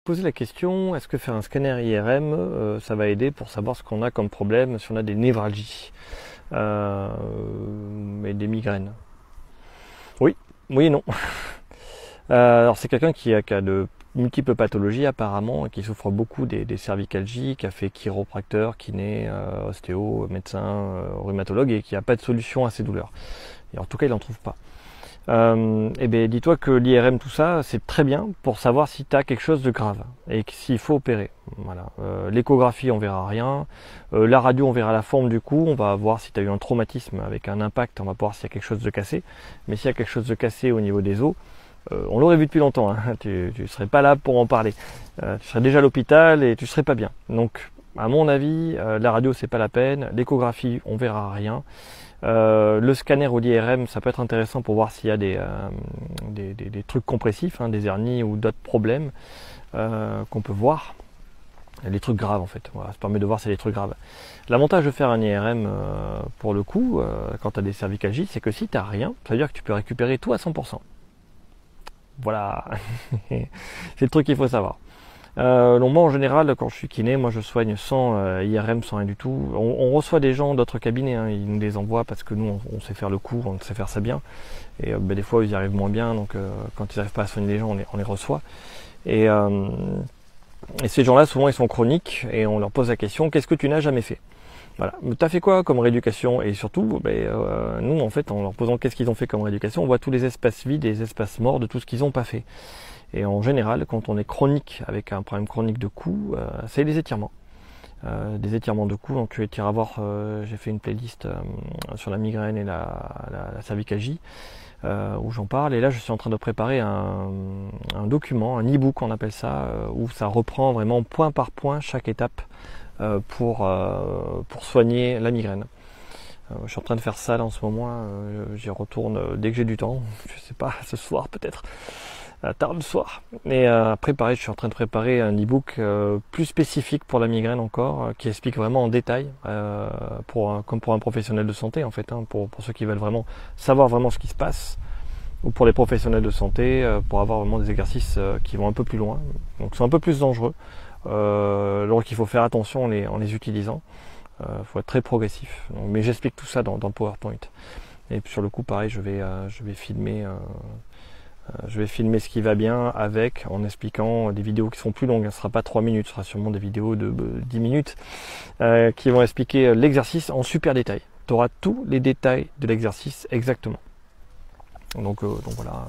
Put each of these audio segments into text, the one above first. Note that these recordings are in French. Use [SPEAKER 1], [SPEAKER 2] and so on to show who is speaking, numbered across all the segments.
[SPEAKER 1] Poser la question, est-ce que faire un scanner IRM, ça va aider pour savoir ce qu'on a comme problème, si on a des névralgies et des migraines? Oui, oui et non. Alors c'est quelqu'un qui a de multiples pathologies apparemment, qui souffre beaucoup des cervicalgies, qui a fait chiropracteur, kiné, ostéo, médecin, rhumatologue et qui n'a pas de solution à ses douleurs. Et en tout cas il n'en trouve pas. Eh bien, dis-toi que l'IRM, tout ça, c'est très bien pour savoir si tu as quelque chose de grave et s'il faut opérer. Voilà. L'échographie, on verra rien. La radio, on verra la forme du cou. On va voir si tu as eu un traumatisme avec un impact. On va voir s'il y a quelque chose de cassé. Mais s'il y a quelque chose de cassé au niveau des os, on l'aurait vu depuis longtemps. Hein. Tu serais pas là pour en parler. Tu serais déjà à l'hôpital et tu serais pas bien. Donc, à mon avis, la radio, c'est pas la peine. L'échographie, on verra rien. Le scanner ou l'IRM, ça peut être intéressant pour voir s'il y a des trucs compressifs, hein, des hernies ou d'autres problèmes qu'on peut voir. Les trucs graves en fait, voilà, ça permet de voir si c'est des trucs graves. L'avantage de faire un IRM pour le coup, quand tu as des cervicalgies, c'est que si tu n'as rien, ça veut dire que tu peux récupérer tout à 100%. Voilà, c'est le truc qu'il faut savoir. Donc moi en général quand je suis kiné, moi je soigne sans IRM, sans rien du tout. On reçoit des gens d'autres cabinets, hein, ils nous les envoient parce que nous on sait faire le cours, on sait faire ça bien. Et des fois ils y arrivent moins bien, donc quand ils n'arrivent pas à soigner les gens, on les reçoit. Et ces gens-là souvent ils sont chroniques et on leur pose la question, qu'est-ce que tu n'as jamais fait? Voilà. T'as fait quoi comme rééducation? Et surtout, nous en fait en leur posant qu'est-ce qu'ils ont fait comme rééducation, on voit tous les espaces vides et les espaces morts de tout ce qu'ils n'ont pas fait. Et en général, quand on est chronique, avec un problème chronique de cou, c'est des étirements. Des étirements de cou, donc tu iras voir, j'ai fait une playlist sur la migraine et la cervicalgie, où j'en parle. Et là, je suis en train de préparer un document, un e-book on appelle ça, où ça reprend vraiment point par point chaque étape pour soigner la migraine. Je suis en train de faire ça là en ce moment, j'y retourne dès que j'ai du temps, je sais pas, ce soir peut-être. Tard le soir. Et je suis en train de préparer un e-book plus spécifique pour la migraine encore, qui explique vraiment en détail, comme pour un professionnel de santé en fait, hein, pour ceux qui veulent vraiment savoir vraiment ce qui se passe, ou pour les professionnels de santé, pour avoir vraiment des exercices qui vont un peu plus loin, donc sont un peu plus dangereux, donc il faut faire attention en les utilisant, faut être très progressif. Donc, mais j'explique tout ça dans le PowerPoint. Et puis sur le coup pareil, je vais filmer. Je vais filmer ce qui va bien en expliquant des vidéos qui seront plus longues. Ce ne sera pas 3 minutes, ce sera sûrement des vidéos de 10 minutes qui vont expliquer l'exercice en super détail. Tu auras tous les détails de l'exercice exactement. Donc voilà,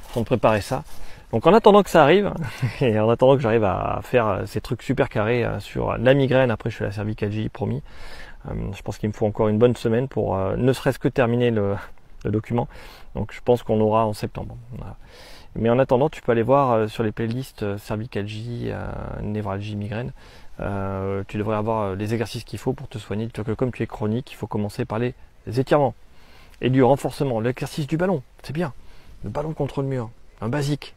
[SPEAKER 1] en train de préparer ça. Donc en attendant que ça arrive, et en attendant que j'arrive à faire ces trucs super carrés sur la migraine, après je fais la cervicalgie, promis. Je pense qu'il me faut encore une bonne semaine pour ne serait-ce que terminer le document. Donc je pense qu'on aura en septembre. Voilà. Mais en attendant, tu peux aller voir sur les playlists cervicalgie, névralgie, migraine. Tu devrais avoir les exercices qu'il faut pour te soigner. Que comme tu es chronique, il faut commencer par les étirements et du renforcement. L'exercice du ballon, c'est bien. Le ballon contre le mur, un basique.